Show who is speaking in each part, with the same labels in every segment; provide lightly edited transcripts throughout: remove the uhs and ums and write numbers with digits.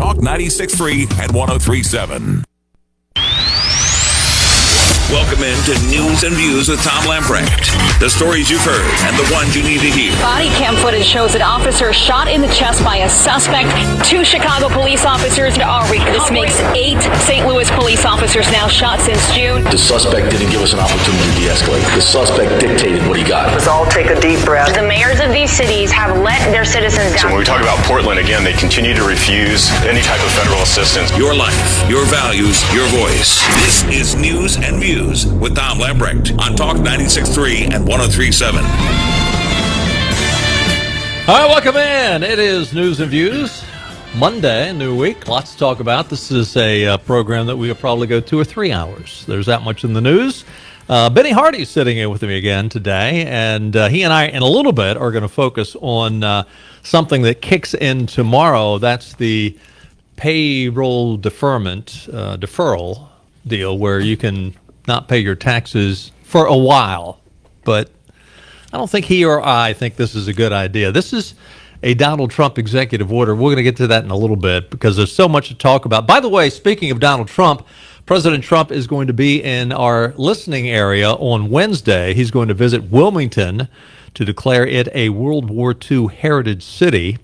Speaker 1: Talk 96.3 and 103.7. Welcome into News and Views with Tom Lamprecht. The stories you've heard and the ones you need to hear.
Speaker 2: Body cam footage shows an officer shot in the chest by a suspect. 2 Chicago police officers are recovered. This makes 8 St. Louis police officers now shot since June.
Speaker 3: The suspect didn't give us an opportunity to de-escalate. The suspect dictated what he got.
Speaker 4: Let's all take a deep breath.
Speaker 5: The mayors of these cities have let their citizens down.
Speaker 6: So when we talk about Portland, again, they continue to refuse any type of federal assistance.
Speaker 1: Your life, your values, your voice. This is News and Views with Tom Lamprecht on Talk 96.3 and 103.7.
Speaker 7: All right, welcome in. It is News and Views. Monday, new week. Lots to talk about. This is a program that we'll probably go 2 or 3 hours. There's that much in the news. Benny Hardy's sitting in with me again today, and he and I, in a little bit, are going to focus on something that kicks in tomorrow. That's the payroll deferral deal, where you can not pay your taxes for a while. But I don't think he or I think this is a good idea. This is a Donald Trump executive order. We're going to get to that in a little bit because there's so much to talk about. By the way, speaking of Donald Trump, President Trump is going to be in our listening area on Wednesday. He's going to visit Wilmington to declare it a World War II heritage city.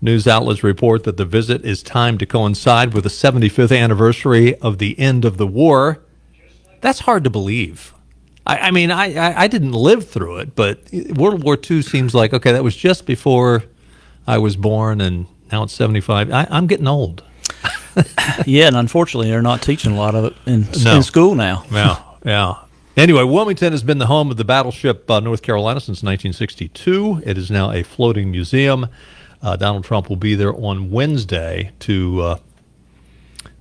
Speaker 7: News outlets report that the visit is timed to coincide with the 75th anniversary of the end of the war. That's hard to believe. I mean, I didn't live through it, but World War II seems like, okay, that was just before I was born, and now it's 75. I'm getting old.
Speaker 8: Yeah, and unfortunately, they're not teaching a lot of it in school now.
Speaker 7: Yeah. Anyway, Wilmington has been the home of the battleship North Carolina since 1962. It is now a floating museum. Donald Trump will be there on Wednesday to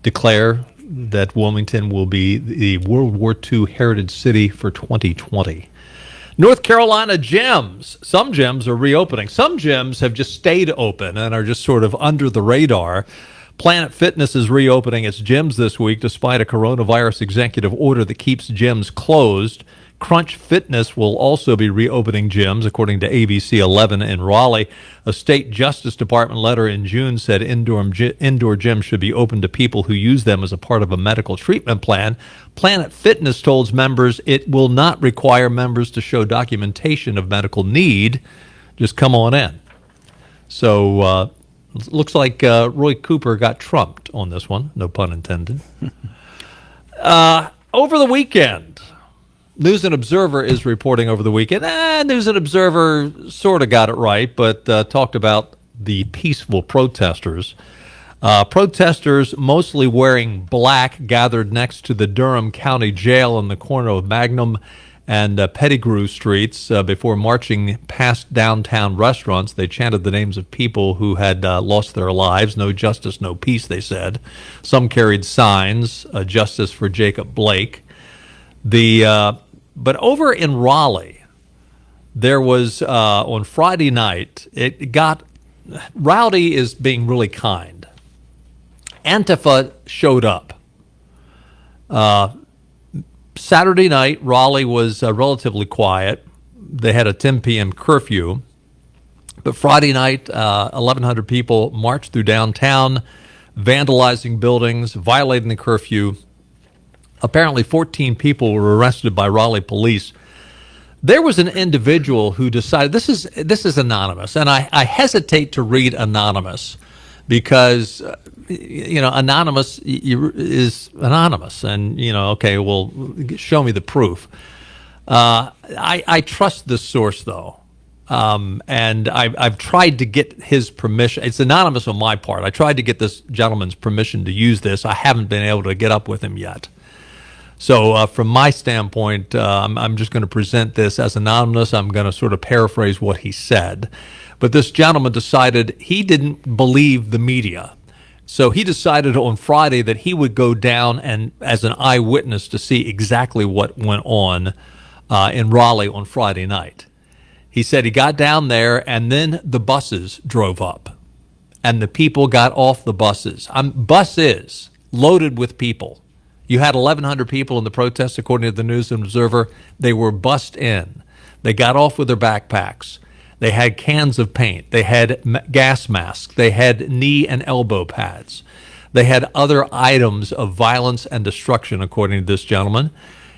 Speaker 7: declare that Wilmington will be the World War II heritage city for 2020. North Carolina gyms. Some gyms are reopening. Some gyms have just stayed open and are just sort of under the radar. Planet Fitness is reopening its gyms this week despite a coronavirus executive order that keeps gyms closed. Crunch Fitness will also be reopening gyms, according to ABC 11 in Raleigh. A state Justice Department letter in June said indoor gyms should be open to people who use them as a part of a medical treatment plan. Planet Fitness told members it will not require members to show documentation of medical need. Just come on in. So looks like Roy Cooper got trumped on this one. No pun intended. Over the weekend, News and Observer is reporting over the weekend. News and Observer sort of got it right, but talked about the peaceful protesters. Protesters, mostly wearing black, gathered next to the Durham County Jail in the corner of Magnum and Pettigrew Streets before marching past downtown restaurants. They chanted the names of people who had lost their lives. No justice, no peace, they said. Some carried signs, justice for Jacob Blake. But over in Raleigh, there was, on Friday night, it got, rowdy is being really kind. Antifa showed up. Saturday night, Raleigh was relatively quiet. They had a 10 p.m. curfew. But Friday night, 1,100 people marched through downtown, vandalizing buildings, violating the curfew. Apparently 14 people were arrested by Raleigh police. There was an individual who decided, this is anonymous, and I hesitate to read anonymous because, anonymous is anonymous. And, okay, well, show me the proof. I trust this source, though. And I've tried to get his permission. It's anonymous on my part. I tried to get this gentleman's permission to use this. I haven't been able to get up with him yet. So from my standpoint, I'm just going to present this as anonymous. I'm going to sort of paraphrase what he said. But this gentleman decided he didn't believe the media. So he decided on Friday that he would go down and as an eyewitness to see exactly what went on in Raleigh on Friday night. He said he got down there and then the buses drove up and the people got off the buses. Buses loaded with people. You had 1,100 people in the protest, according to the News and Observer. They were bussed in. They got off with their backpacks. They had cans of paint. They had gas masks. They had knee and elbow pads. They had other items of violence and destruction, according to this gentleman.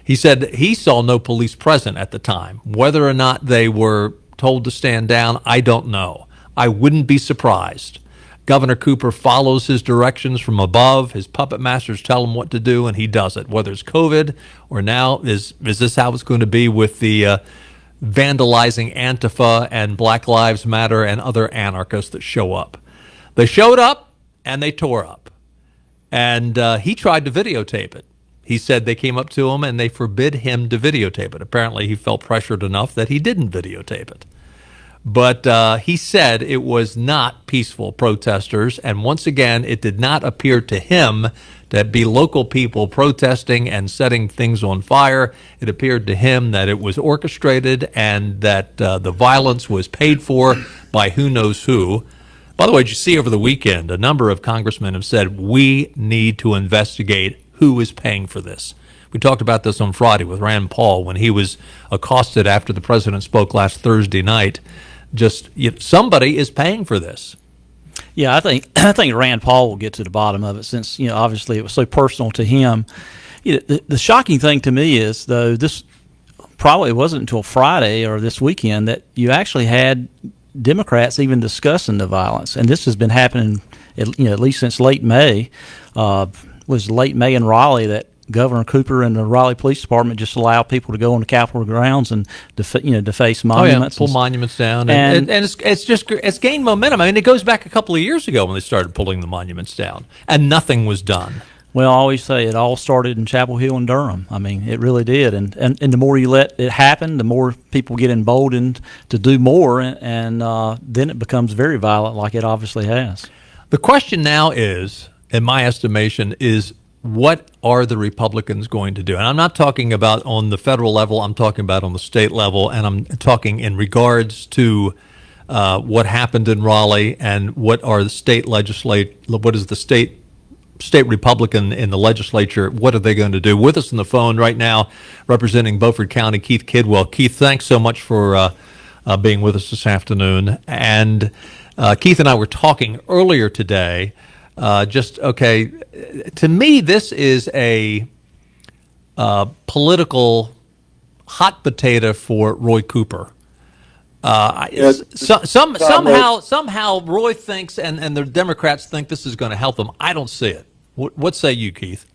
Speaker 7: He said he saw no police present at the time. Whether or not they were told to stand down, I don't know. I wouldn't be surprised. Governor Cooper follows his directions from above. His puppet masters tell him what to do, and he does it. Whether it's COVID or now, is this how it's going to be with the vandalizing Antifa and Black Lives Matter and other anarchists that show up? They showed up, and they tore up. And he tried to videotape it. He said they came up to him, and they forbid him to videotape it. Apparently, he felt pressured enough that he didn't videotape it. But he said it was not peaceful protesters, and once again, it did not appear to him to be local people protesting and setting things on fire. It appeared to him that it was orchestrated and that the violence was paid for by who knows who. By the way, did you see over the weekend, a number of congressmen have said, we need to investigate who is paying for this. We talked about this on Friday with Rand Paul when he was accosted after the president spoke last Thursday night. Somebody is paying for this.
Speaker 8: Yeah, I think Rand Paul will get to the bottom of it, since obviously it was so personal to him. The shocking thing to me is, though, this probably wasn't until Friday or this weekend that you actually had Democrats even discussing the violence, and this has been happening at least since late May. Was late May in Raleigh that Governor Cooper and the Raleigh Police Department just allow people to go on the Capitol grounds and deface monuments,
Speaker 7: pull monuments down, and it's gained momentum. I mean, it goes back a couple of years ago when they started pulling the monuments down, and nothing was done.
Speaker 8: Well, I always say it all started in Chapel Hill and Durham. I mean, it really did, and the more you let it happen, the more people get emboldened to do more, and then it becomes very violent, like it obviously has.
Speaker 7: The question now is, in my estimation, is what are the Republicans going to do? And I'm not talking about on the federal level. I'm talking about on the state level, and I'm talking in regards to what happened in Raleigh and what are the state what is the state Republican in the legislature, what are they going to do? With us on the phone right now, representing Beaufort County, Keith Kidwell. Keith, thanks so much for being with us this afternoon. And Keith and I were talking earlier today. To me, this is a political hot potato for Roy Cooper. Somehow Roy thinks and the Democrats think this is going to help them. I don't see it. What say you, Keith?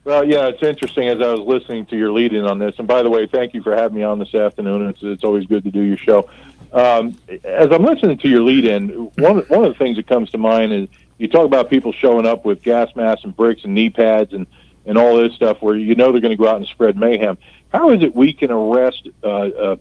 Speaker 4: Well, yeah, it's interesting as I was listening to your lead-in on this. And by the way, thank you for having me on this afternoon. It's always good to do your show. As I'm listening to your lead-in, one of the things that comes to mind is you talk about people showing up with gas masks and bricks and knee pads and all this stuff where they're going to go out and spread mayhem. How is it we can arrest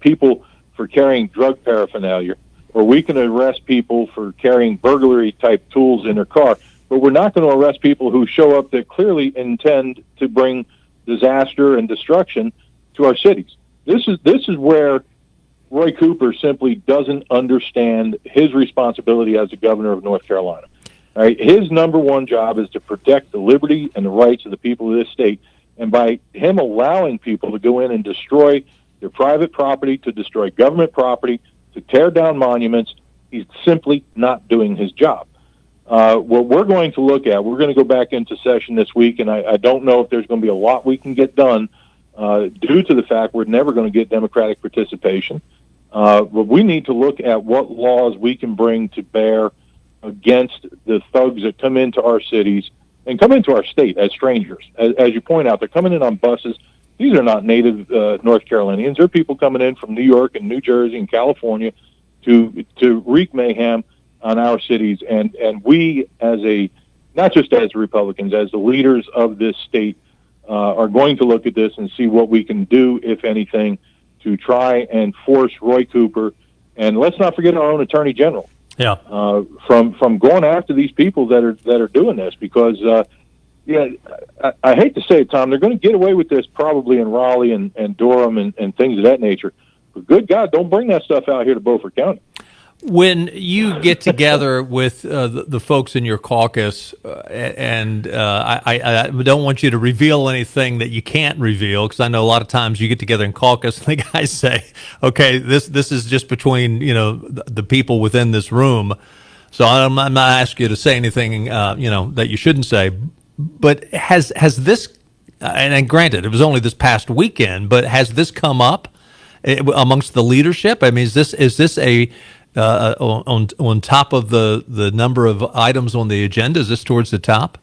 Speaker 4: people for carrying drug paraphernalia, or we can arrest people for carrying burglary-type tools in their car, but we're not going to arrest people who show up that clearly intend to bring disaster and destruction to our cities? This is where Roy Cooper simply doesn't understand his responsibility as the governor of North Carolina. All right, his number one job is to protect the liberty and the rights of the people of this state, and by him allowing people to go in and destroy their private property, to destroy government property, to tear down monuments, he's simply not doing his job. What we're going to look at, we're going to go back into session this week, and I don't know if there's going to be a lot we can get done due to the fact we're never going to get Democratic participation. But we need to look at what laws we can bring to bear against the thugs that come into our cities and come into our state as strangers. As you point out, they're coming in on buses. These are not native North Carolinians. They're people coming in from New York and New Jersey and California to wreak mayhem on our cities. And we, not just as Republicans, as the leaders of this state, are going to look at this and see what we can do, if anything, to try and force Roy Cooper, and let's not forget our own Attorney General, from going after these people that are doing this, because I hate to say it, Tom, they're going to get away with this probably in Raleigh and Durham and things of that nature. But good God, don't bring that stuff out here to Beaufort County.
Speaker 7: When you get together with the folks in your caucus, and I don't want you to reveal anything that you can't reveal, because I know a lot of times you get together in caucus and the guys say, "Okay, this is just between the people within this room." So I'm not asking you to say anything that you shouldn't say. But has this, and granted, it was only this past weekend, but has this come up amongst the leadership? I mean, is this a on top of the number of items on the agenda? Is this towards the top?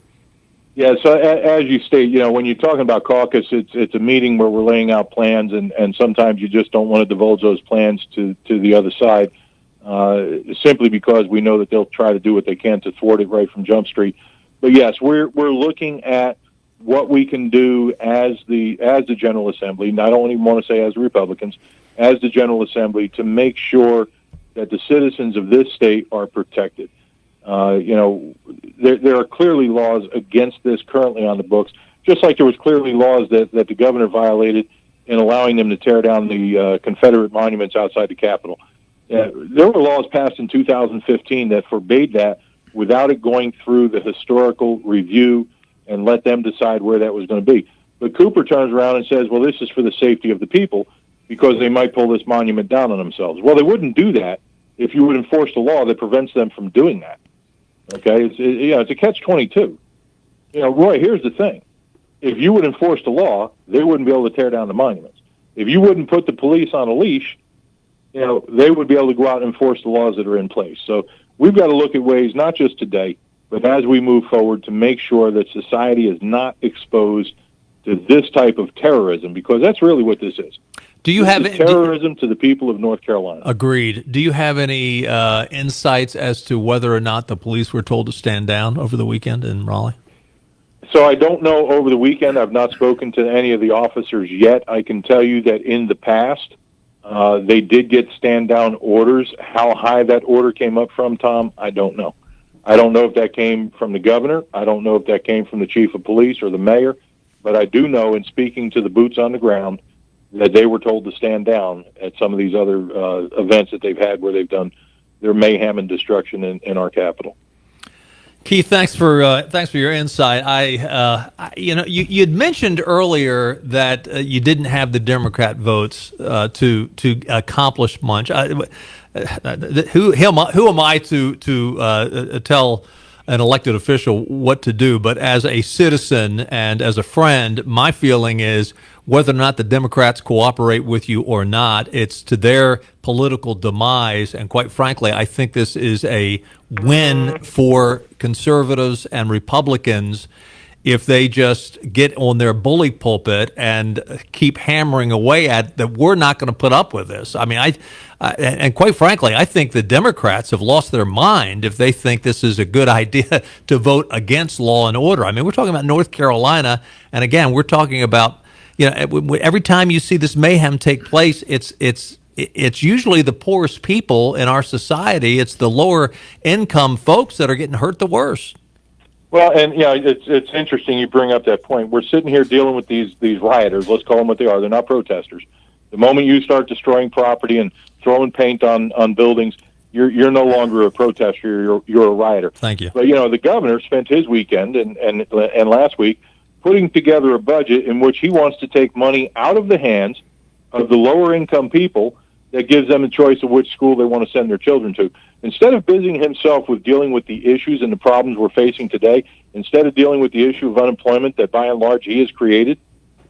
Speaker 4: Yeah, so as you state, when you're talking about caucus, it's a meeting where we're laying out plans, and sometimes you just don't want to divulge those plans to the other side, simply because we know that they'll try to do what they can to thwart it right from Jump Street. But yes, we're looking at what we can do as the General Assembly. And I don't even want to say as Republicans, as the General Assembly, to make sure that the citizens of this state are protected. There are clearly laws against this currently on the books, just like there was clearly laws that the governor violated in allowing them to tear down the Confederate monuments outside the Capitol. There were laws passed in 2015 that forbade that without it going through the historical review and let them decide where that was going to be. But Cooper turns around and says, well, this is for the safety of the people because they might pull this monument down on themselves. Well, they wouldn't do that if you would enforce the law that prevents them from doing that. Okay? It's a catch-22. Roy, here's the thing. If you would enforce the law, they wouldn't be able to tear down the monuments. If you wouldn't put the police on a leash, they would be able to go out and enforce the laws that are in place. So we've got to look at ways, not just today, but as we move forward, to make sure that society is not exposed to this type of terrorism, because that's really what this is.
Speaker 7: Do you have
Speaker 4: terrorism to the people of North Carolina?
Speaker 7: Agreed. Do you have any insights as to whether or not the police were told to stand down over the weekend in Raleigh?
Speaker 4: So I don't know over the weekend. I've not spoken to any of the officers yet. I can tell you that in the past, they did get stand-down orders. How high that order came up from, Tom, I don't know. I don't know if that came from the governor. I don't know if that came from the chief of police or the mayor. But I do know, in speaking to the boots on the ground, that they were told to stand down at some of these other events that they've had where they've done their mayhem and destruction in our capital.
Speaker 7: Keith, thanks for your insight. You had mentioned earlier that you didn't have the Democrat votes to accomplish much. Who am I to tell an elected official what to do? But as a citizen and as a friend, my feeling is whether or not the Democrats cooperate with you or not, it's to their political demise. And quite frankly, I think this is a win for conservatives and Republicans if they just get on their bully pulpit and keep hammering away at that. We're not going to put up with this. I mean, and quite frankly, I think the Democrats have lost their mind if they think this is a good idea to vote against law and order. I mean, we're talking about North Carolina, and again, we're talking about, every time you see this mayhem take place, it's usually the poorest people in our society. It's the lower income folks that are getting hurt the worst.
Speaker 4: Well, and it's interesting you bring up that point. We're sitting here dealing with these rioters. Let's call them what they are. They're not protesters. The moment you start destroying property and throwing paint on buildings, you're no longer a protester. You're a rioter.
Speaker 7: Thank you.
Speaker 4: But the governor spent his weekend and last week putting together a budget in which he wants to take money out of the hands of the lower income people that gives them a choice of which school they want to send their children to. Instead of busying himself with dealing with the issues and the problems we're facing today, instead of dealing with the issue of unemployment that by and large he has created,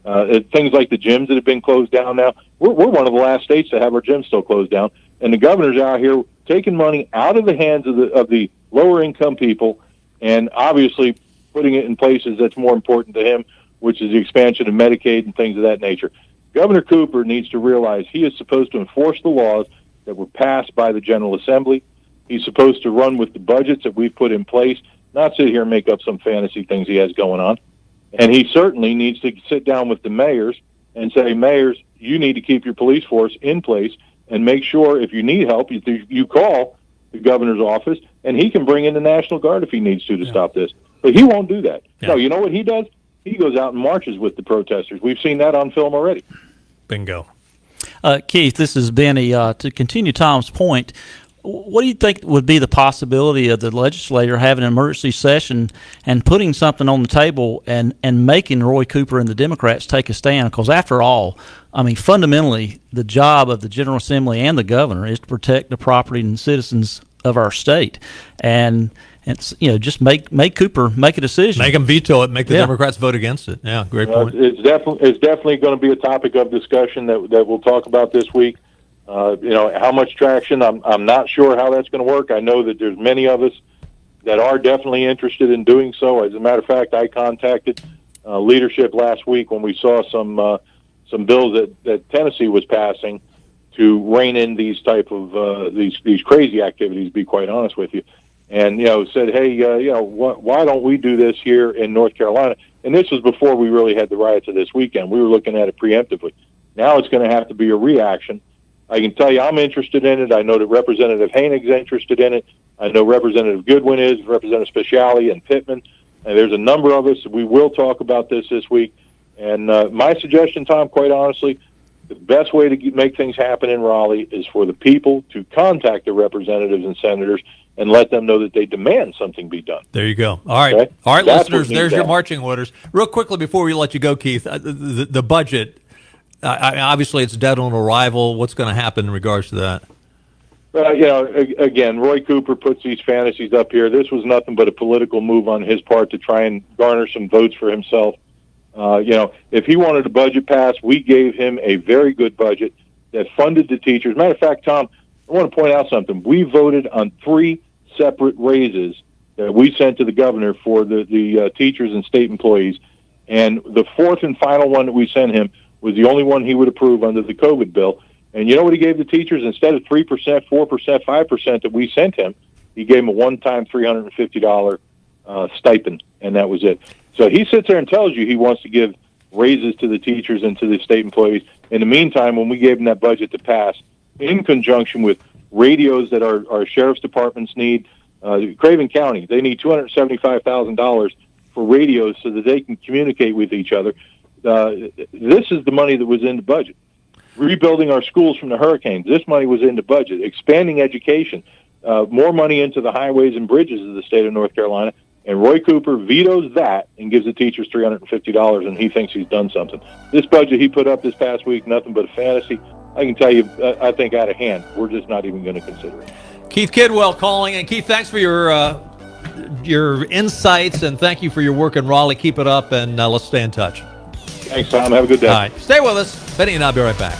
Speaker 4: things like the gyms that have been closed down now, we're one of the last states to have our gyms still closed down, and the governor's out here taking money out of the hands of the lower income people and obviously putting it in places that's more important to him, which is the expansion of Medicaid and things of that nature. Governor Cooper needs to realize he is supposed to enforce the laws that were passed by the General Assembly. He's supposed to run with the budgets that we've put in place, not sit here and make up some fantasy things he has going on. And he certainly needs to sit down with the mayors and say, mayors, you need to keep your police force in place and make sure if you need help, you call the governor's office, and he can bring in the National Guard if he needs to stop this. But he won't do that.
Speaker 7: Yeah.
Speaker 4: No, you know what he does? He goes out and marches with the protesters. We've seen that on film already.
Speaker 7: Bingo.
Speaker 8: Keith, this is Benny. To continue Tom's point, What do you think would be the possibility of the legislature having an emergency session and putting something on the table and making Roy Cooper and the Democrats take a stand? Because after all, I mean, fundamentally, the job of the General Assembly and the governor is to protect the property and citizens of our state. And it's, just make Cooper make a decision.
Speaker 7: Make them veto it. Make the Democrats vote against it. Yeah, great point.
Speaker 4: It's definitely going to be a topic of discussion that we'll talk about this week. How much traction? I'm not sure how that's going to work. I know that there's many of us that are definitely interested in doing so. As a matter of fact, I contacted leadership last week when we saw some bills that Tennessee was passing to rein in these type of these crazy activities. To be quite honest with you, and said, hey, why don't we do this here in North Carolina? And this was before we really had the riots of this weekend. We were looking at it preemptively. Now it's going to have to be a reaction. I can tell you I'm interested in it. I know that Representative Hoenig's interested in it. I know Representative Goodwin is, Representative Speciale and Pittman. And there's a number of us. We will talk about this week. And my suggestion, Tom, quite honestly, the best way to make things happen in Raleigh is for the people to contact the representatives and senators and let them know that they demand something be done.
Speaker 7: There you go. All right.
Speaker 4: Okay?
Speaker 7: All right,
Speaker 4: That's
Speaker 7: listeners, there's your marching orders. Real quickly before we let you go, Keith, the budget, obviously it's dead on arrival. What's going to happen in regards to that?
Speaker 4: Again, Roy Cooper puts these fantasies up here. This was nothing but a political move on his part to try and garner some votes for himself. If he wanted a budget passed, we gave him a very good budget that funded the teachers. Matter of fact, Tom, I want to point out something. We voted on 3 separate raises that we sent to the governor for the teachers and state employees. And the 4th and final one that we sent him was the only one he would approve under the COVID bill. And you know what he gave the teachers? Instead of 3%, 4%, 5% that we sent him, he gave them a one-time $350 stipend, and that was it. So he sits there and tells you he wants to give raises to the teachers and to the state employees. In the meantime, when we gave him that budget to pass, in conjunction with radios that our sheriff's departments need, Craven County, they need $275,000 for radios so that they can communicate with each other. This is the money that was in the budget. Rebuilding our schools from the hurricanes, this money was in the budget. Expanding education, more money into the highways and bridges of the state of North Carolina. And Roy Cooper vetoes that and gives the teachers $350, and he thinks he's done something. This budget he put up this past week, nothing but a fantasy. I can tell you, I think out of hand. We're just not even going to consider it.
Speaker 7: Keith Kidwell calling. And Keith, thanks for your insights, and thank you for your work in Raleigh. Keep it up, and let's stay in touch.
Speaker 4: Thanks, Tom. Have a good day.
Speaker 7: All right. Stay with us. Benny and I'll be right back.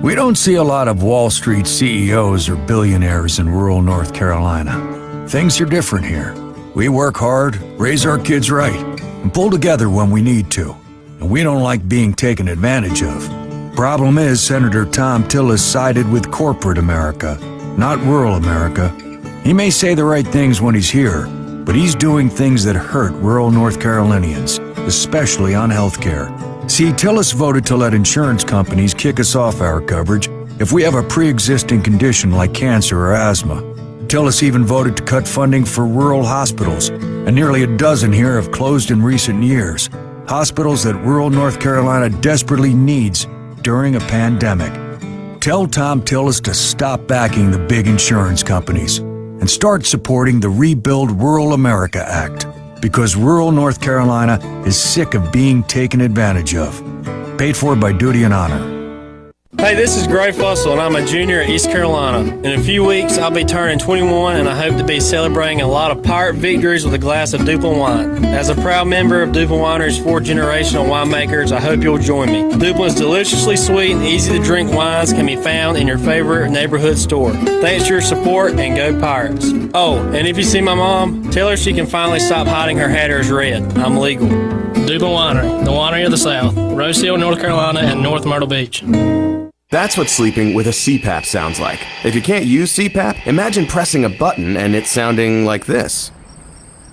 Speaker 9: We don't see a lot of Wall Street CEOs or billionaires in rural North Carolina. Things are different here. We work hard, raise our kids right, and pull together when we need to. And we don't like being taken advantage of. Problem is, Senator Tom Tillis sided with corporate America, not rural America. He may say the right things when he's here, but he's doing things that hurt rural North Carolinians, especially on health care. See, Tillis voted to let insurance companies kick us off our coverage if we have a pre-existing condition like cancer or asthma. Tillis even voted to cut funding for rural hospitals, and nearly a dozen here have closed in recent years. Hospitals that rural North Carolina desperately needs during a pandemic. Tell Tom Tillis to stop backing the big insurance companies and start supporting the Rebuild Rural America Act, because rural North Carolina is sick of being taken advantage of. Paid for by duty and honor.
Speaker 10: Hey, this is Gray Fussell, and I'm a junior at East Carolina. In a few weeks, I'll be turning 21, and I hope to be celebrating a lot of pirate victories with a glass of Duplin wine. As a proud member of Duplin Winery's 4th generation of winemakers, I hope you'll join me. Duplin's deliciously sweet and easy-to-drink wines can be found in your favorite neighborhood store. Thanks for your support, and go Pirates. Oh, and if you see my mom, tell her she can finally stop hiding her hatters red. I'm legal.
Speaker 11: Duplin Winery, the winery of the South, Rose Hill, North Carolina, and North Myrtle Beach.
Speaker 12: That's what sleeping with a CPAP sounds like. If you can't use CPAP, imagine pressing a button and it sounding like this.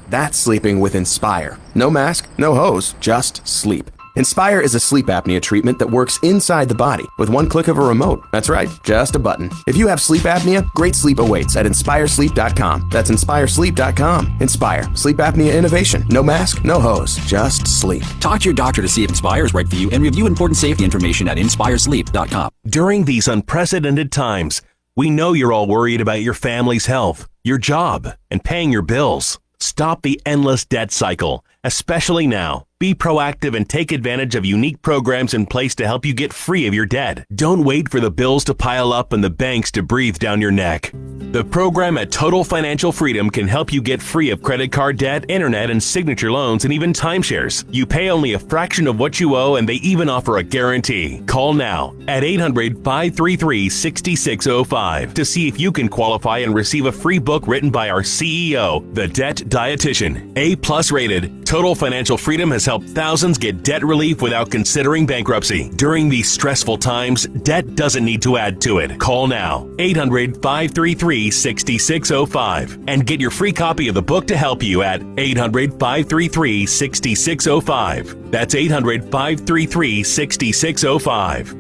Speaker 12: That's sleeping with Inspire. No mask, no hose, just sleep. Inspire is a sleep apnea treatment that works inside the body with one click of a remote. That's right, just a button. If you have sleep apnea, great sleep awaits at inspiresleep.com. That's inspiresleep.com. Inspire. Sleep apnea innovation. No mask, no hose, just sleep.
Speaker 13: Talk to your doctor to see if Inspire is right for you and review important safety information at inspiresleep.com.
Speaker 14: During these unprecedented times, we know you're all worried about your family's health, your job, and paying your bills. Stop the endless debt cycle, especially now. Be proactive and take advantage of unique programs in place to help you get free of your debt. Don't wait for the bills to pile up and the banks to breathe down your neck. The program at Total Financial Freedom can help you get free of credit card debt, internet and signature loans, and even timeshares. You pay only a fraction of what you owe, and they even offer a guarantee. Call now at 800-533-6605 to see if you can qualify and receive a free book written by our CEO, the Debt Dietitian. A+ rated, Total Financial Freedom has helped thousands get debt relief without considering bankruptcy. During these stressful times, debt doesn't need to add to it. Call now, 800-533-6605, and get your free copy of the book to help you at 800-533-6605. That's 800-533-6605.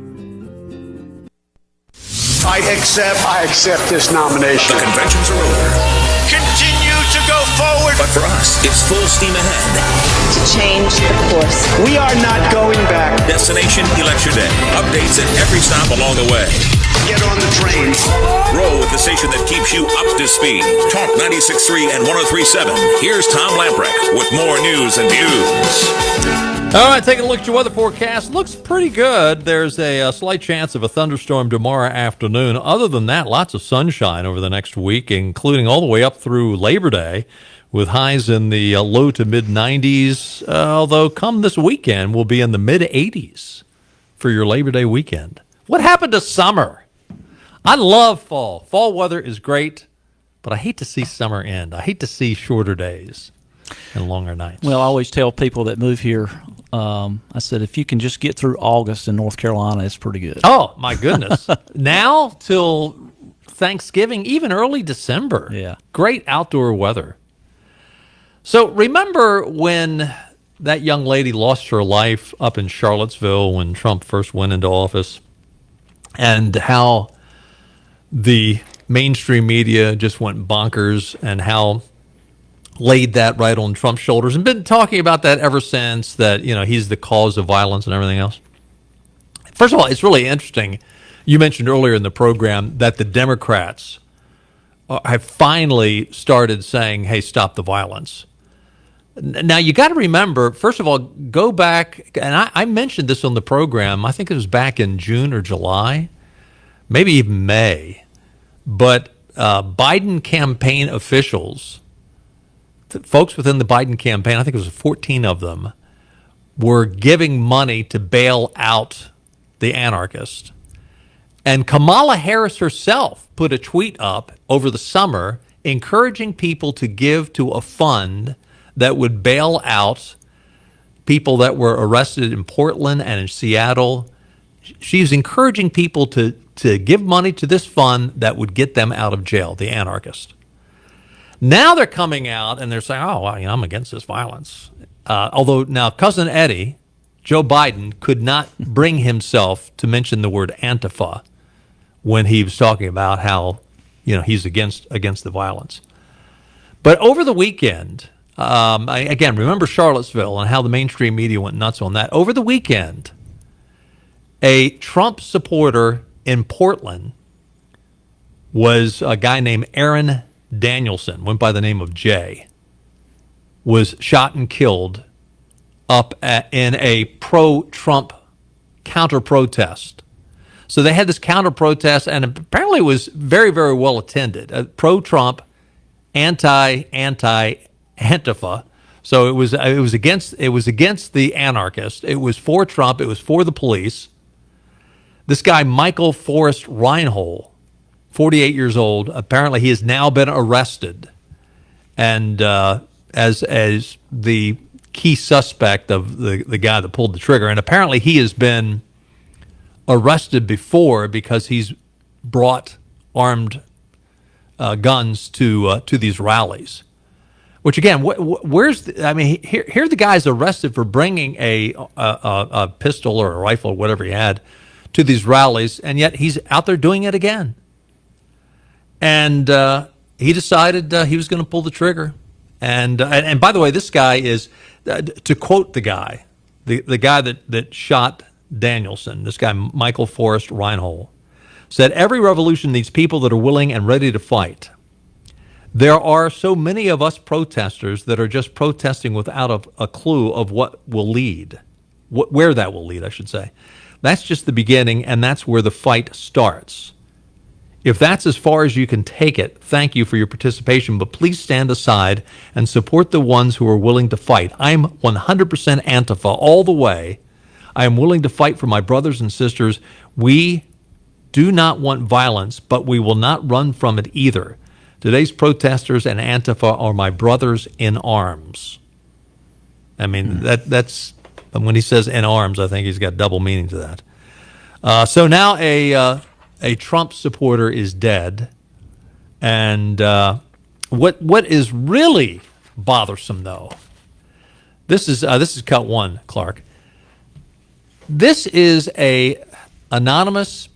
Speaker 15: I accept this nomination.
Speaker 1: The conventions are over.
Speaker 15: Continue to go forward.
Speaker 1: But for us, it's full steam ahead.
Speaker 16: To change the course.
Speaker 15: We are not going back.
Speaker 1: Destination Election Day. Updates at every stop along the way.
Speaker 15: Get on the train.
Speaker 1: Roll with the station that keeps you up to speed. Talk 96.3 and 103.7. Here's Tom Lamprecht with more news and views.
Speaker 7: All right, taking a look at your weather forecast. Looks pretty good. There's a slight chance of a thunderstorm tomorrow afternoon. Other than that, lots of sunshine over the next week, including all the way up through Labor Day, with highs in the low to mid-90s, although come this weekend, we'll be in the mid-80s for your Labor Day weekend. What happened to summer? I love fall. Fall weather is great, but I hate to see summer end. I hate to see shorter days and longer nights.
Speaker 8: Well, I always tell people that move here, I said, if you can just get through August in North Carolina, it's pretty good.
Speaker 7: Oh, my goodness. Now till Thanksgiving, even early December.
Speaker 8: Yeah.
Speaker 7: Great outdoor weather. So remember when that young lady lost her life up in Charlottesville when Trump first went into office, and how the mainstream media just went bonkers and how laid that right on Trump's shoulders and been talking about that ever since, that, you know, he's the cause of violence and everything else. First of all, it's really interesting. You mentioned earlier in the program that the Democrats have finally started saying, hey, stop the violence. Now, you got to remember, first of all, go back, and I mentioned this on the program, I think it was back in June or July, maybe even May, but Biden campaign officials, folks within the Biden campaign, I think it was 14 of them, were giving money to bail out the anarchists. And Kamala Harris herself put a tweet up over the summer encouraging people to give to a fund that would bail out people that were arrested in Portland and in Seattle. She's encouraging people to give money to this fund that would get them out of jail, the anarchists. Now they're coming out and they're saying, oh, well, I'm against this violence. Although now Cousin Eddie, Joe Biden, could not bring himself to mention the word Antifa when he was talking about how, he's against the violence. But over the weekend, again, remember Charlottesville and how the mainstream media went nuts on that. Over the weekend, a Trump supporter in Portland was a guy named Aaron Danielson, went by the name of Jay, was shot and killed in a pro-Trump counter-protest. So they had this counter-protest, and apparently it was very, very well attended. Pro-Trump, anti-Antifa. So it was against the anarchists. It was for Trump. It was for the police. This guy, Michael Forrest Reinhold, 48 years old. Apparently, he has now been arrested, and as the key suspect of the guy that pulled the trigger. And apparently, he has been arrested before because he's brought armed guns to these rallies. Which again, where's here the guy's arrested for bringing a pistol or a rifle or whatever he had to these rallies, and yet he's out there doing it again. And he decided he was going to pull the trigger. And by the way, this guy is, to quote the guy, the guy that shot Danielson, this guy Michael Forrest Reinhold, said, "Every revolution needs people that are willing and ready to fight. There are so many of us protesters that are just protesting without a clue of what will lead, where that will lead, I should say. That's just the beginning, and that's where the fight starts. If that's as far as you can take it, thank you for your participation, but please stand aside and support the ones who are willing to fight. I'm 100% Antifa all the way. I am willing to fight for my brothers and sisters. We do not want violence, but we will not run from it either. Today's protesters and Antifa are my brothers in arms." I mean, that's when he says in arms, I think he's got double meaning to that. So now a Trump supporter is dead, and what is really bothersome, though, this is cut one, Clark. This is a anonymous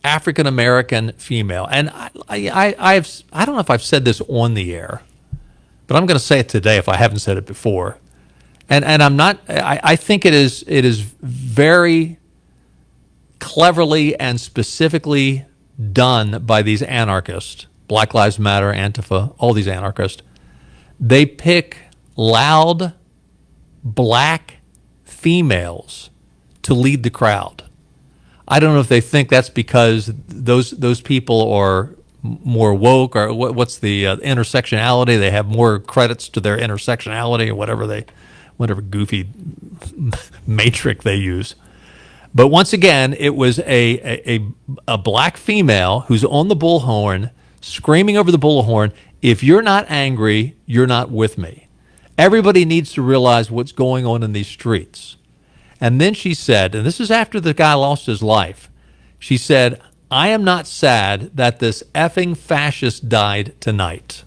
Speaker 7: African American female, and I don't know if I've said this on the air, but I'm going to say it today if I haven't said it before, and I'm not. I think it is very cleverly and specifically done by these anarchists, Black Lives Matter, Antifa, all these anarchists. They pick loud black females to lead the crowd. I don't know if they think that's because those people are more woke, or what's the intersectionality. They have more credits to their intersectionality, or whatever goofy matrix they use. But once again, it was a black female who's on the bullhorn, screaming over the bullhorn, "If you're not angry, you're not with me. Everybody needs to realize what's going on in these streets." And then she said, and this is after the guy lost his life, she said, "I am not sad that this effing fascist died tonight."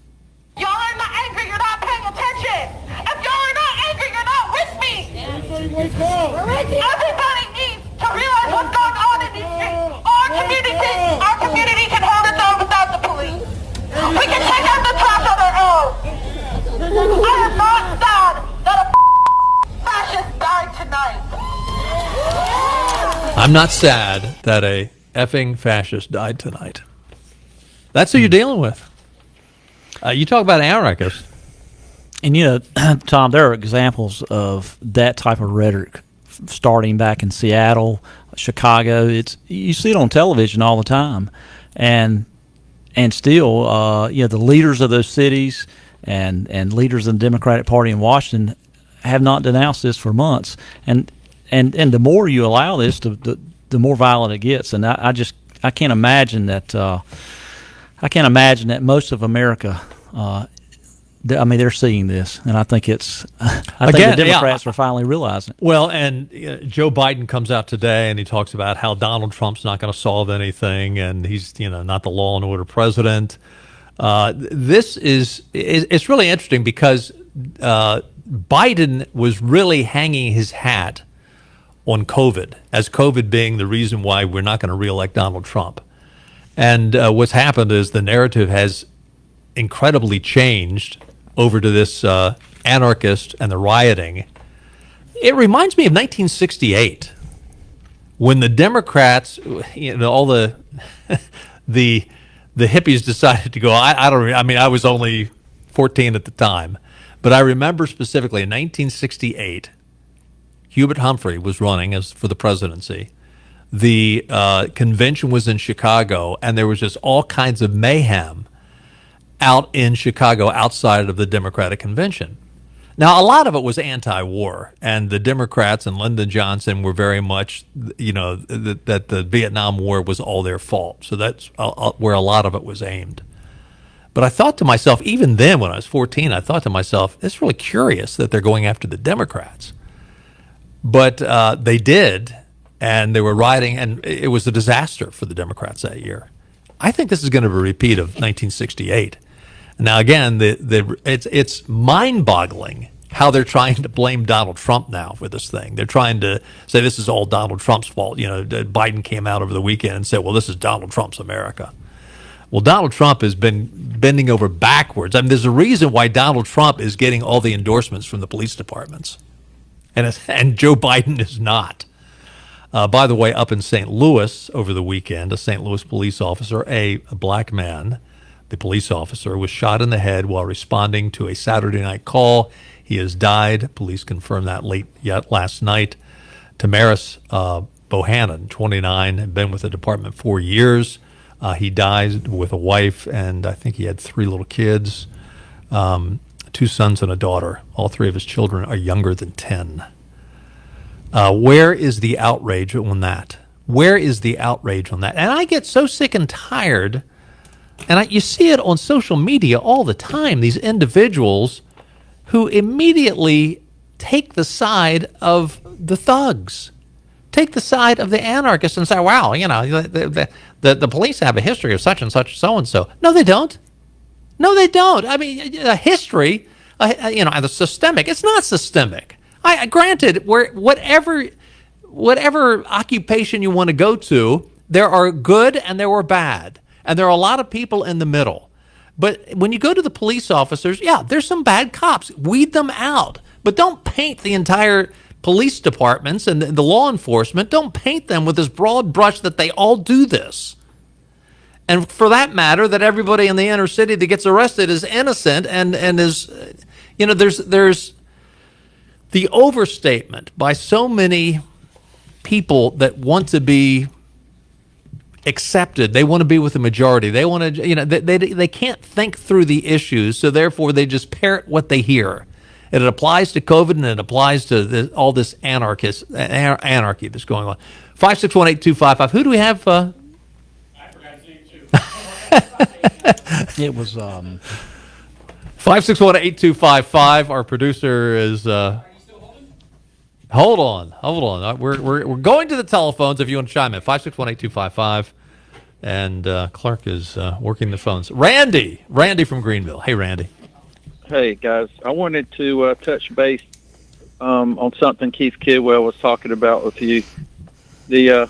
Speaker 17: Y'all are not angry, you're not paying attention. If y'all are not angry, you're not with me. Everybody wake up. Everybody needs to realize what's going on in these streets. Our community can hold its own without the police. We can take out the trash on our own. I am not sad that a fascist died tonight.
Speaker 7: I'm not sad that a effing fascist died tonight. That's who you're dealing with. You talk about anarchists.
Speaker 8: And, Tom, there are examples of that type of rhetoric starting back in Seattle, Chicago. You see it on television all the time. And still, the leaders of those cities and leaders of the Democratic Party in Washington have not denounced this for months. And the more you allow this, the more violent it gets. And I can't imagine that. I can't imagine that most of America. They're seeing this, and I think it's. I think the Democrats are finally realizing it.
Speaker 7: Well, and Joe Biden comes out today and he talks about how Donald Trump's not going to solve anything, and he's not the law and order president. This it's really interesting because Biden was really hanging his hat on COVID, as COVID being the reason why we're not going to reelect Donald Trump. And what's happened is the narrative has incredibly changed over to this anarchist and the rioting. It reminds me of 1968, when the Democrats, all the hippies decided to go. I was only 14 at the time, but I remember specifically in 1968, Hubert Humphrey was running for the presidency. The convention was in Chicago, and there was just all kinds of mayhem out in Chicago outside of the Democratic convention. Now, a lot of it was anti-war, and the Democrats and Lyndon Johnson were very much, that the Vietnam War was all their fault. So that's where a lot of it was aimed. But I thought to myself, even then when I was 14, I thought to myself, it's really curious that they're going after the Democrats. But they did, and they were rioting, and it was a disaster for the Democrats that year. I think this is going to be a repeat of 1968. Now, again, it's mind-boggling how they're trying to blame Donald Trump now for this thing. They're trying to say this is all Donald Trump's fault. You know, Biden came out over the weekend and said, well, this is Donald Trump's America. Well, Donald Trump has been bending over backwards. I mean, there's a reason why Donald Trump is getting all the endorsements from the police departments, and Joe Biden is not. By the way, up in St. Louis over the weekend, a St. Louis police officer, a black man, the police officer, was shot in the head while responding to a Saturday night call. He has died. Police confirmed that last night. Tamaris Bohannon, 29, had been with the department 4 years. He died with a wife, and I think he had 3 little kids, 2 sons and a daughter. All 3 of his children are younger than 10. Where is the outrage on that? Where is the outrage on that? And I get so sick and tired, and you see it on social media all the time, these individuals who immediately take the side of the thugs, take the side of the anarchists and say, wow, you know, the police have a history of such and such, so-and-so. No, they don't. No, they don't. I mean, a history, the systemic, it's not systemic. Granted, whatever occupation you want to go to, there are good and there are bad. And there are a lot of people in the middle. But when you go to the police officers, yeah, there's some bad cops. Weed them out. But don't paint the entire police departments and the law enforcement, don't paint them with this broad brush that they all do this. And for that matter, that everybody in the inner city that gets arrested is innocent and is, there's the overstatement by so many people that want to be accepted. They want to be with the majority. They want to, they can't think through the issues, so therefore they just parrot what they hear. And it applies to COVID, and it applies to all this anarchy that's going on. 5618255. Who do we have? I forgot to too.
Speaker 8: It was
Speaker 7: 5618255. Our producer is. Hold on. We're going to the telephones if you want to chime in. 5618255. And Clark is working the phones. Randy from Greenville. Hey, Randy.
Speaker 18: Hey, guys. I wanted to touch base on something Keith Kidwell was talking about with you. The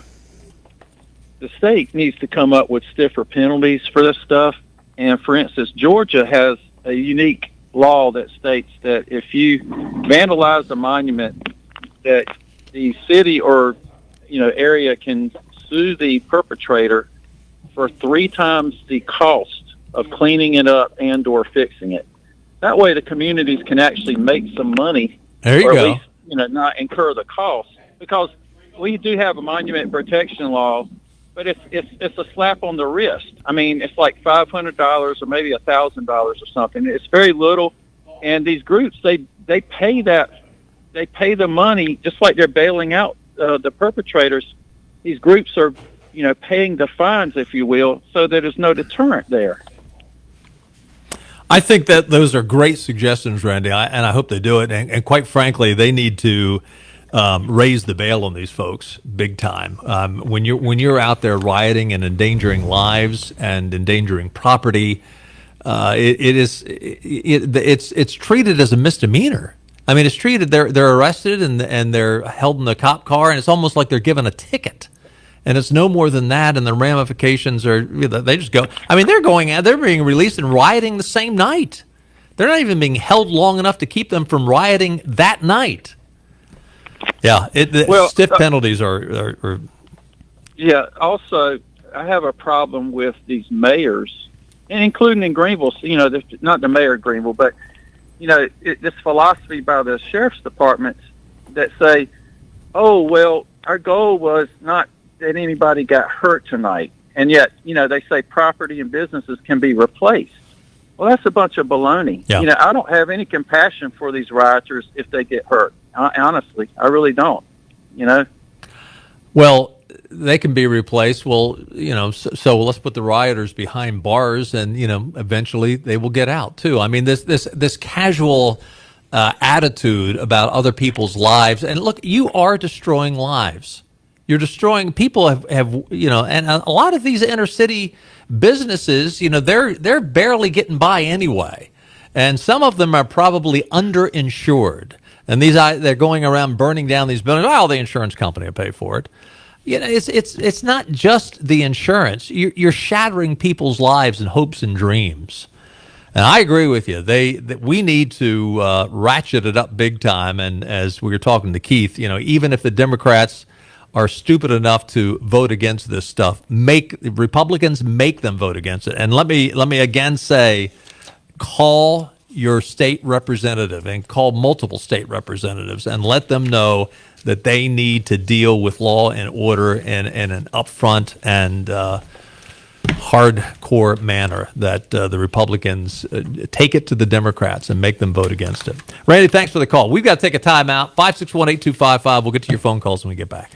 Speaker 18: state needs to come up with stiffer penalties for this stuff. And, for instance, Georgia has a unique law that states that if you vandalize a monument, that the city or area can sue the perpetrator for 3 times the cost of cleaning it up and or fixing it. That way the communities can actually make some money.
Speaker 7: There you
Speaker 18: or
Speaker 7: go.
Speaker 18: At least, not incur the cost. Because we do have a monument protection law, but it's a slap on the wrist. I mean, it's like $500 or maybe $1,000 or something. It's very little. And these groups, they pay that. They pay the money just like they're bailing out the perpetrators. These groups are, paying the fines, if you will, so that there's no deterrent there.
Speaker 7: I think that those are great suggestions, Randy, and I hope they do it. And quite frankly, they need to raise the bail on these folks big time. When you're out there rioting and endangering lives and endangering property, it's treated as a misdemeanor. I mean, it's treated. They're arrested and they're held in the cop car, and it's almost like they're given a ticket. And it's no more than that, and the ramifications are, they just go. I mean, they're being released and rioting the same night. They're not even being held long enough to keep them from rioting that night. Yeah, stiff penalties are.
Speaker 18: Yeah, also, I have a problem with these mayors, and including in Greenville, not the mayor of Greenville, but, this philosophy by the sheriff's department that say, oh, well, our goal was not that anybody got hurt tonight. And yet, they say property and businesses can be replaced. Well, that's a bunch of baloney.
Speaker 7: Yeah.
Speaker 18: I don't have any compassion for these rioters if they get hurt. Honestly, I really don't,
Speaker 7: Well, they can be replaced. Well, so let's put the rioters behind bars and, eventually they will get out too. I mean, this casual attitude about other people's lives. And look, you are destroying lives. You're destroying people have and a lot of these inner city businesses, they're barely getting by anyway. And some of them are probably underinsured. And they're going around burning down these buildings. Oh, the insurance company will pay for it. It's not just the insurance. You're shattering people's lives and hopes and dreams. And I agree with you. That we need to ratchet it up big time. And as we were talking to Keith, even if the Democrats are stupid enough to vote against this stuff, Republicans make them vote against it. And let me again say, call your state representative and call multiple state representatives and let them know that they need to deal with law and order in an upfront and hardcore manner, that the Republicans take it to the Democrats and make them vote against it. Randy, thanks for the call. We've got to take a timeout. 561-8255. We'll get to your phone calls when we get back.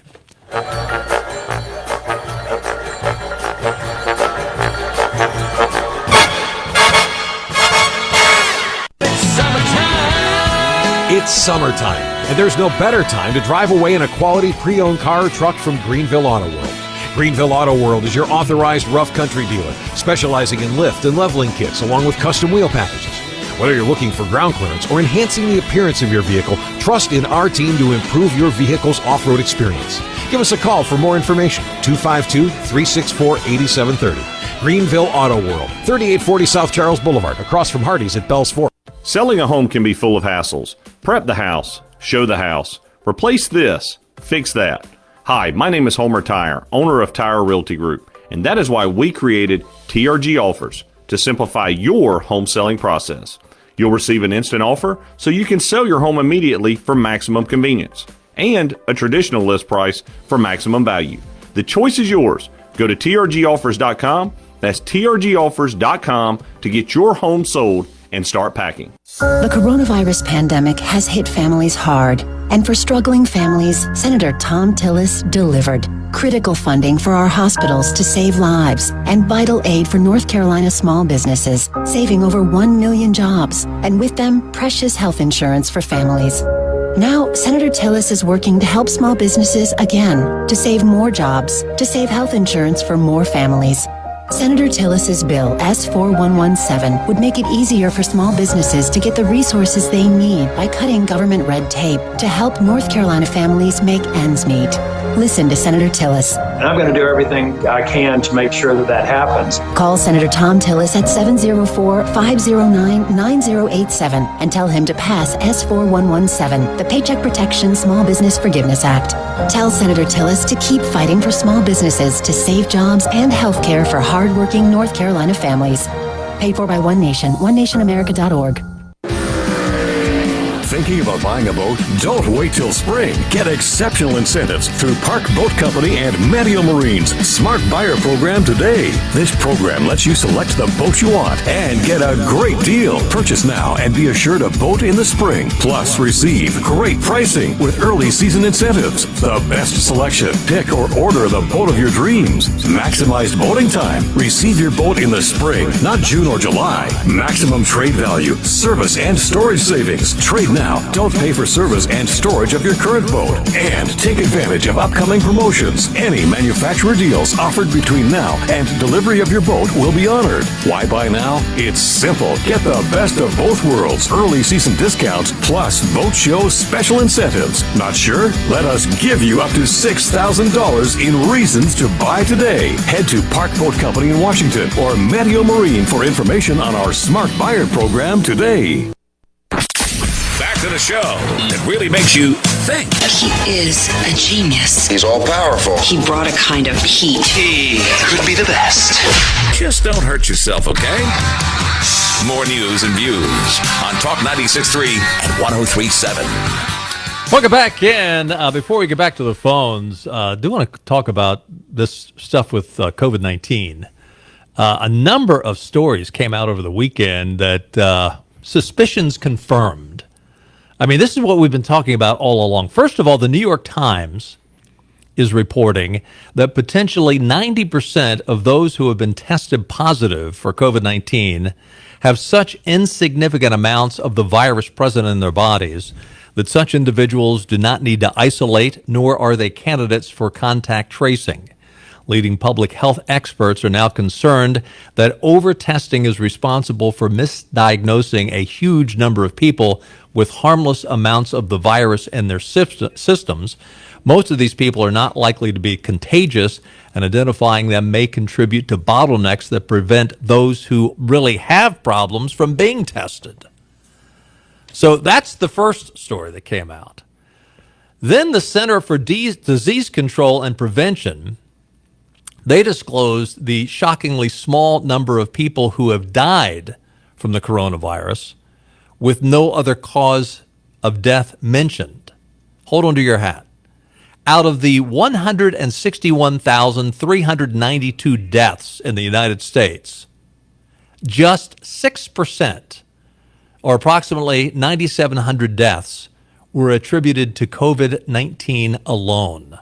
Speaker 19: It's summertime, and there's no better time to drive away in a quality pre-owned car or truck from Greenville Auto World. Greenville Auto World is your authorized rough country dealer, specializing in lift and leveling kits along with custom wheel packages. Whether you're looking for ground clearance or enhancing the appearance of your vehicle, trust in our team to improve your vehicle's off-road experience. Give us a call for more information, 252-364-8730. Greenville Auto World, 3840 South Charles Boulevard, across from Hardee's at Bells Fort.
Speaker 14: Selling a home can be full of hassles. Prep the house, show the house, replace this, fix that. Hi, my name is Homer Tire, owner of Tire Realty Group, and that is why we created TRG Offers to simplify your home selling process. You'll receive an instant offer so you can sell your home immediately for maximum convenience, and a traditional list price for maximum value. The choice is yours. Go to trgoffers.com. That's trgoffers.com to get your home sold and start packing.
Speaker 20: The coronavirus pandemic has hit families hard, and for struggling families, Senator Tom Tillis delivered critical funding for our hospitals to save lives and vital aid for North Carolina small businesses, saving over 1 million jobs, and with them, precious health insurance for families. Now, Senator Tillis is working to help small businesses again, to save more jobs, to save health insurance for more families. Senator Tillis's bill, S4117, would make it easier for small businesses to get the resources they need by cutting government red tape to help North Carolina families make ends meet. Listen to Senator Tillis.
Speaker 21: And I'm going to do everything I can to make sure that happens.
Speaker 20: Call Senator Tom Tillis at 704-509-9087 and tell him to pass S4117, the Paycheck Protection Small Business Forgiveness Act. Tell Senator Tillis to keep fighting for small businesses to save jobs and health care for hardworking North Carolina families. Paid for by One Nation, onenationamerica.org.
Speaker 19: Thinking about buying a boat? Don't wait till spring. Get exceptional incentives through Park Boat Company and Medio Marine's Smart Buyer Program today. This program lets you select the boat you want and get a great deal. Purchase now and be assured a boat in the spring. Plus, receive great pricing with early season incentives. The best selection. Pick or order the boat of your dreams. Maximized boating time. Receive your boat in the spring, not June or July. Maximum trade value, service, and storage savings. Trade now. Don't pay for service and storage of your current boat. And take advantage of upcoming promotions. Any manufacturer deals offered between now and delivery of your boat will be honored. Why buy now? It's simple. Get the best of both worlds. Early season discounts plus boat show special incentives. Not sure? Let us give you up to $6,000 in reasons to buy today. Head to Park Boat Company in Washington or Medio Marine for information on our Smart Buyer Program today.
Speaker 1: Back to the show that really makes you think.
Speaker 22: He is a genius.
Speaker 15: He's all powerful.
Speaker 22: He brought a kind of heat.
Speaker 15: He could be the best.
Speaker 1: Just don't hurt yourself, okay? More news and views on Talk 96.3 and 103.7.
Speaker 7: Welcome back in. Before we get back to the phones, I do want to talk about this stuff with COVID-19. A number of stories came out over the weekend that suspicions confirmed. I mean, this is what we've been talking about all along. First of all, the New York Times is reporting that potentially 90% of those who have been tested positive for COVID-19 have such insignificant amounts of the virus present in their bodies that such individuals do not need to isolate, nor are they candidates for contact tracing. Leading public health experts are now concerned that over-testing is responsible for misdiagnosing a huge number of people with harmless amounts of the virus in their systems. Most of these people are not likely to be contagious, and identifying them may contribute to bottlenecks that prevent those who really have problems from being tested. So that's the first story that came out. Then the Center for Disease Control and Prevention, they disclosed the shockingly small number of people who have died from the coronavirus with no other cause of death mentioned. Hold on to your hat. Out of the 161,392 deaths in the United States, just 6%, or approximately 9,700 deaths, were attributed to COVID-19 alone.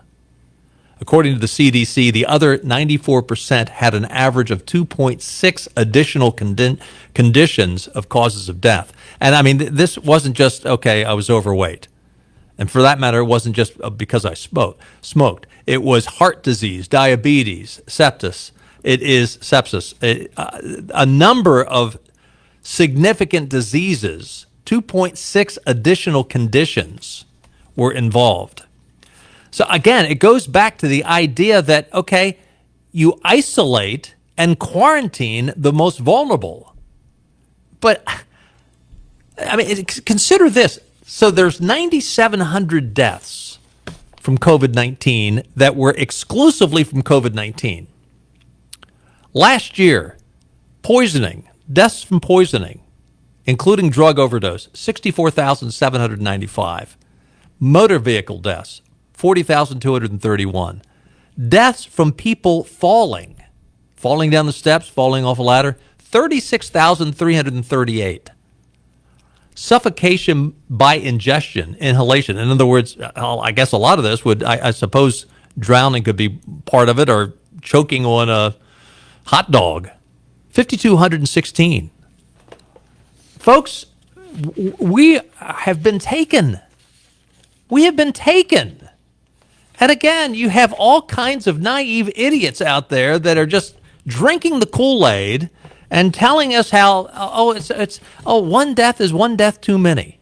Speaker 7: According to the CDC, the other 94% had an average of 2.6 additional conditions of causes of death. And I mean, this wasn't just, okay, I was overweight. And for that matter, it wasn't just because I smoked. It was heart disease, diabetes, sepsis. It is sepsis. A number of significant diseases, 2.6 additional conditions were involved. So again, it goes back to the idea that, okay, you isolate and quarantine the most vulnerable. But, I mean, consider this. So there's 9,700 deaths from COVID-19 that were exclusively from COVID-19. Last year, deaths from poisoning, including drug overdose, 64,795. Motor vehicle deaths, 40,231. Deaths from people falling down the steps, falling off a ladder, 36,338. Suffocation by ingestion, inhalation. In other words, I guess a lot of this would, I suppose, drowning could be part of it, or choking on a hot dog. 5,216. Folks, we have been taken. We have been taken. And again, you have all kinds of naive idiots out there that are just drinking the Kool-Aid and telling us how, one death is one death too many.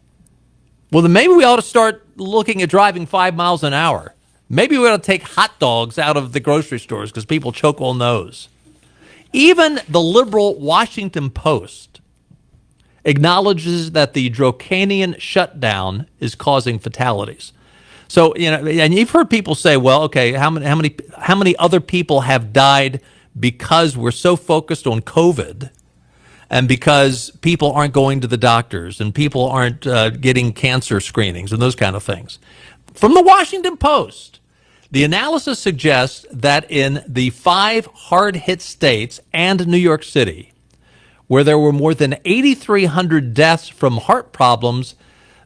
Speaker 7: Well, then maybe we ought to start looking at driving 5 miles an hour. Maybe we ought to take hot dogs out of the grocery stores because people choke on those. Even the liberal Washington Post acknowledges that the draconian shutdown is causing fatalities. So, and you've heard people say, well, okay, how many other people have died because we're so focused on COVID and because people aren't going to the doctors and people aren't getting cancer screenings and those kind of things. From the Washington Post, the analysis suggests that in the 5 hard-hit states and New York City, where there were more than 8,300 deaths from heart problems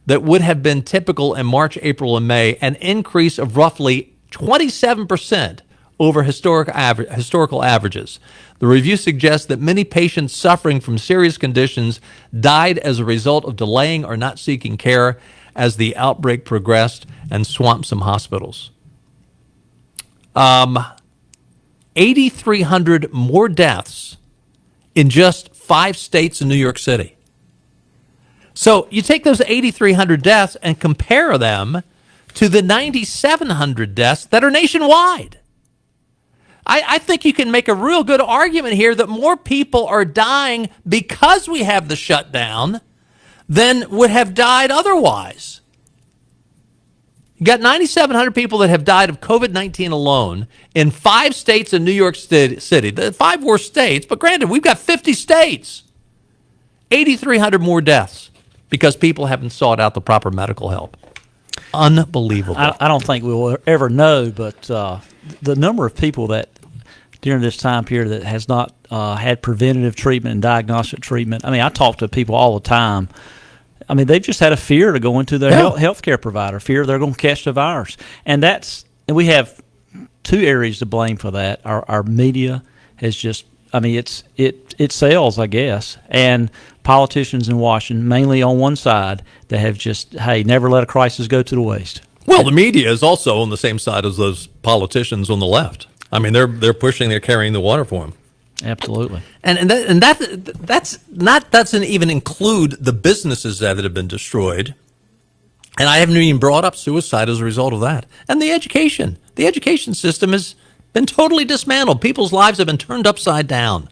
Speaker 7: that would have been typical in March, April, and May, an increase of roughly 27% over historical averages. The review suggests that many patients suffering from serious conditions died as a result of delaying or not seeking care as the outbreak progressed and swamped some hospitals. 8,300 more deaths in just 5 states in New York City. So you take those 8,300 deaths and compare them to the 9,700 deaths that are nationwide. I think you can make a real good argument here that more people are dying because we have the shutdown than would have died otherwise. You got 9,700 people that have died of COVID-19 alone in 5 states in New York City, the 5 worst states, but granted, we've got 50 states. 8,300 more deaths because people haven't sought out the proper medical help. Unbelievable.
Speaker 8: I don't think we'll ever know, but the number of people that during this time period that has not had preventative treatment and diagnostic treatment. I mean, I talk to people all the time. I mean, they've just had a fear to go into their healthcare provider, fear they're going to catch the virus. And we have 2 areas to blame for that. Our media has just, I mean, it sells, I guess. And politicians in Washington, mainly on one side, that have just, hey, never let a crisis go to the waste.
Speaker 7: Well, the media is also on the same side as those politicians on the left. I mean, they're pushing, they're carrying the water for them.
Speaker 8: Absolutely.
Speaker 7: And that doesn't even include the businesses that have been destroyed. And I haven't even brought up suicide as a result of that. And the education system has been totally dismantled. People's lives have been turned upside down.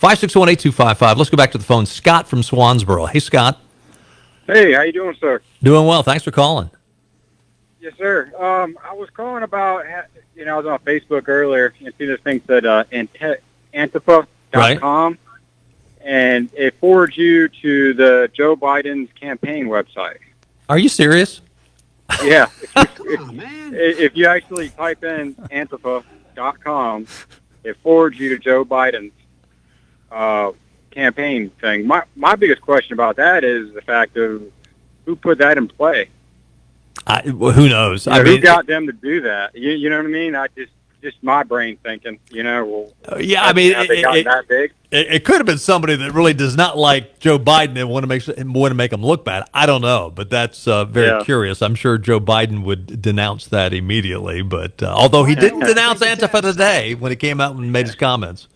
Speaker 7: 561-8255. Let's go back to the phone. Scott from Swansboro. Hey, Scott.
Speaker 2: Hey, how you doing, sir?
Speaker 7: Doing well. Thanks for calling.
Speaker 2: Yes, sir. I was calling about, I was on Facebook earlier and see this thing said Antifa.com, and it forwards you to the Joe Biden's campaign website.
Speaker 7: Are you serious?
Speaker 2: Yeah. If you actually type in Antifa.com, it forwards you to Joe Biden's campaign thing. My biggest question about that is the fact of who put that in play.
Speaker 7: Well, who knows?
Speaker 2: Who got them to do that? You know what I mean? Just my brain thinking, have they gotten that big?
Speaker 7: It could have been somebody that really does not like Joe Biden and want to make him look bad. I don't know, but that's very curious. I'm sure Joe Biden would denounce that immediately, but although he didn't denounce Antifa today when he came out and made his comments.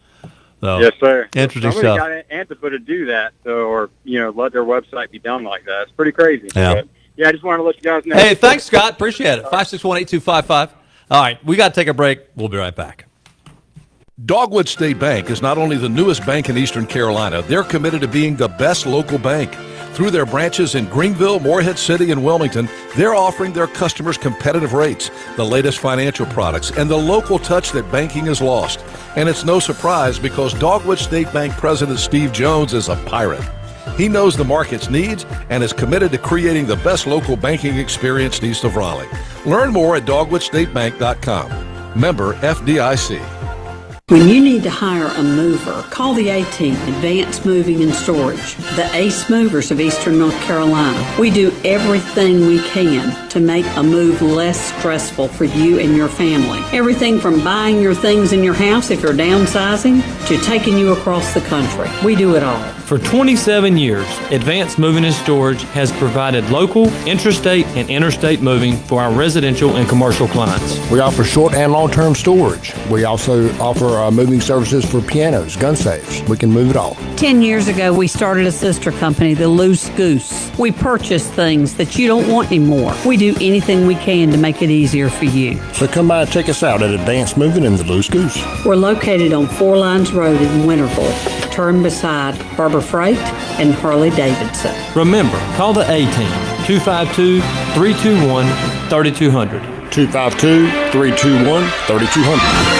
Speaker 7: So,
Speaker 2: yes, sir.
Speaker 7: Interesting
Speaker 2: Somebody
Speaker 7: stuff.
Speaker 2: got Antifa to do that, or let their website be done like that. It's pretty crazy.
Speaker 7: Yeah.
Speaker 2: But, I just wanted to let you guys know.
Speaker 7: Hey, thanks, Scott. Appreciate it. 561-8255. All right, we got to take a break. We'll be right back.
Speaker 3: Dogwood State Bank is not only the newest bank in Eastern Carolina, they're committed to being the best local bank. Through their branches in Greenville, Morehead City, and Wilmington, they're offering their customers competitive rates, the latest financial products, and the local touch that banking has lost. And it's no surprise because Dogwood State Bank President Steve Jones is a pirate. He knows the market's needs and is committed to creating the best local banking experience east of Raleigh. Learn more at dogwoodstatebank.com. Member FDIC.
Speaker 23: When you need to hire a mover, call the A-Team, Advanced Moving and Storage, the Ace Movers of Eastern North Carolina. We do everything we can to make a move less stressful for you and your family. Everything from buying your things in your house if you're downsizing to taking you across the country. We do it all.
Speaker 24: For 27 years, Advanced Moving and Storage has provided local, intrastate, and interstate moving for our residential and commercial clients.
Speaker 25: We offer short and long-term storage. We also offer moving services for pianos, gun safes. We can move it all.
Speaker 23: 10 years ago, we started a sister company, the Loose Goose. We purchase things that you don't want anymore. We do anything we can to make it easier for you.
Speaker 25: So come by and check us out at Advanced Moving and the Loose Goose.
Speaker 23: We're located on Four Lines Road in Winterville, turn beside Harbor Freight and Harley Davidson.
Speaker 24: Remember, call the A-Team, 252-321-3200.
Speaker 25: 252-321-3200.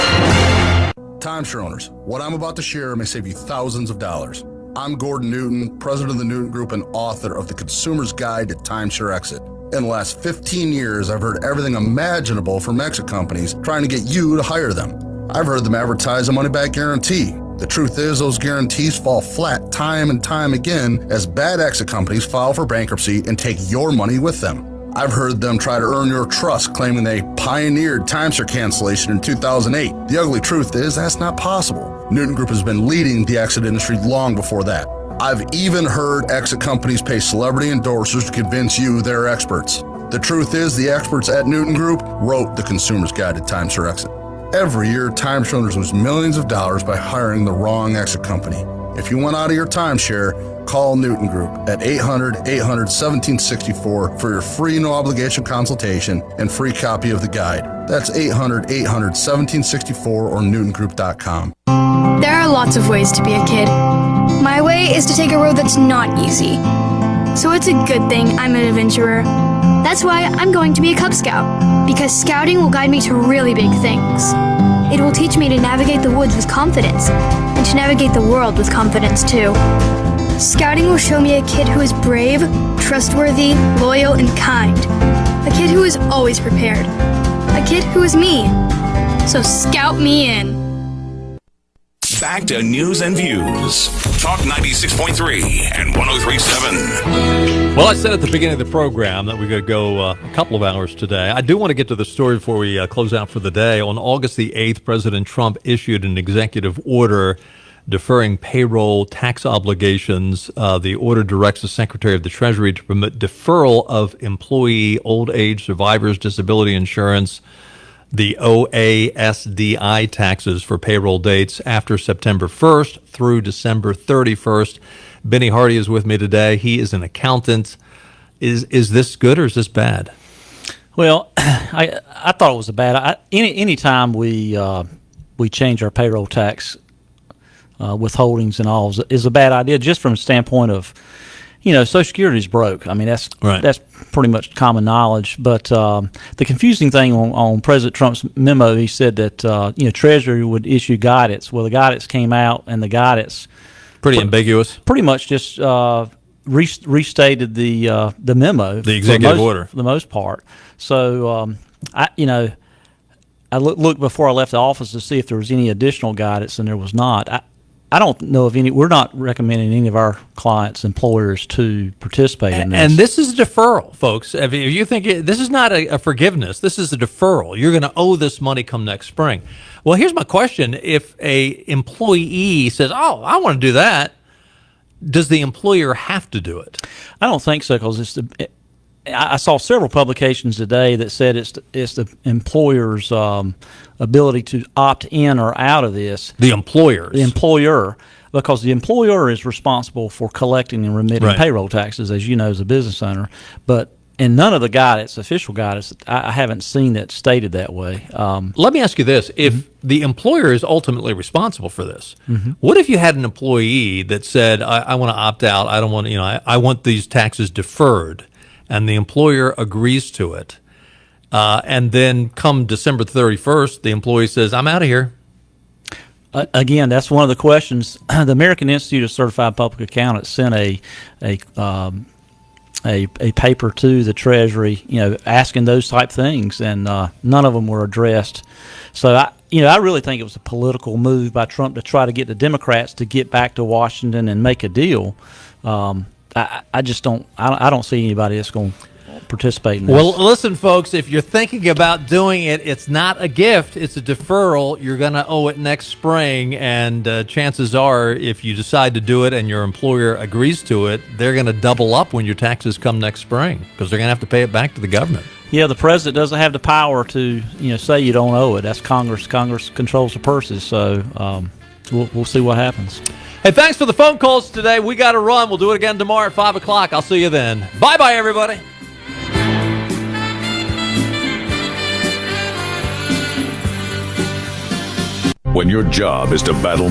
Speaker 26: Timeshare owners, what I'm about to share may save you thousands of dollars. I'm Gordon Newton, president of the Newton Group and author of The Consumer's Guide to Timeshare Exit. In the last 15 years, I've heard everything imaginable from exit companies trying to get you to hire them. I've heard them advertise a money-back guarantee. The truth is, those guarantees fall flat time and time again as bad exit companies file for bankruptcy and take your money with them. I've heard them try to earn your trust, claiming they pioneered timeshare cancellation in 2008. The ugly truth is that's not possible. Newton Group has been leading the exit industry long before that. I've even heard exit companies pay celebrity endorsers to convince you they're experts. The truth is the experts at Newton Group wrote The Consumer's Guide to Timeshare Exit. Every year, timeshare owners lose millions of dollars by hiring the wrong exit company. If you want out of your timeshare, call Newton Group at 800-800-1764 for your free no-obligation consultation and free copy of the guide. That's 800-800-1764 or newtongroup.com.
Speaker 27: There are lots of ways to be a kid. My way is to take a road that's not easy. So it's a good thing I'm an adventurer. That's why I'm going to be a Cub Scout, because scouting will guide me to really big things. It will teach me to navigate the woods with confidence, and to navigate the world with confidence too. Scouting will show me a kid who is brave, trustworthy, loyal, and kind. A kid who is always prepared. A kid who is me. So scout me in.
Speaker 1: Back to news and views. Talk 96.3 and 103.7.
Speaker 7: Well, I said at the beginning of the program that we're going to go a couple of hours today. I do want to get to the story before we close out for the day. On August the 8th, President Trump issued an executive order deferring payroll tax obligations. The order directs the Secretary of the Treasury to permit deferral of employee old age survivors disability insurance, the OASDI taxes for payroll dates after September 1st through December 31st. Benny Hardy is with me today. He is an accountant. Is this good or is this bad?
Speaker 8: Well, I thought it was a bad. Any time we change our payroll tax withholdings and all is a bad idea, just from the standpoint of, Social Security is broke. I mean, that's pretty much common knowledge. But the confusing thing on President Trump's memo, he said that Treasury would issue guidance. Well, the guidance came out, and the guidance
Speaker 7: pretty ambiguous. Pretty
Speaker 8: much just restated the memo,
Speaker 7: the executive order,
Speaker 8: for the most part. So I looked before I left the office to see if there was any additional guidance, and there was not. I don't know of any. We're not recommending any of our clients, employers, to participate in this.
Speaker 7: And this is a deferral, folks. If you think this is not a forgiveness, this is a deferral. You're going to owe this money come next spring. Well, here's my question: if a employee says, "Oh, I want to do that," does the employer have to do it?
Speaker 8: I don't think so, because I saw several publications today that said it's the employer's ability to opt in or out of this.
Speaker 7: The employer,
Speaker 8: because the employer is responsible for collecting and remitting payroll taxes, as you know, as a business owner. But in none of the guidance, official guidance, I haven't seen that stated that way.
Speaker 7: Let me ask you this: if the employer is ultimately responsible for this, what if you had an employee that said, "I want to opt out. I don't want, I want these taxes deferred," and the employer agrees to it, and then come December 31st, the employee says, "I'm out of here."
Speaker 8: Again, that's one of the questions. The American Institute of Certified Public Accountants sent a paper to the Treasury, asking those type things, and none of them were addressed. So I really think it was a political move by Trump to try to get the Democrats to get back to Washington and make a deal. I just don't. I don't see anybody that's going to participate in this.
Speaker 7: Well, listen, folks. If you're thinking about doing it, it's not a gift; it's a deferral. You're going to owe it next spring, and chances are, if you decide to do it and your employer agrees to it, they're going to double up when your taxes come next spring, because they're going to have to pay it back to the government.
Speaker 8: Yeah, the president doesn't have the power to say you don't owe it. That's Congress. Congress controls the purses. So we'll see what happens.
Speaker 7: Hey, thanks for the phone calls today. We got to run. We'll do it again tomorrow at 5 o'clock. I'll see you then. Bye-bye, everybody.
Speaker 19: When your job is to battle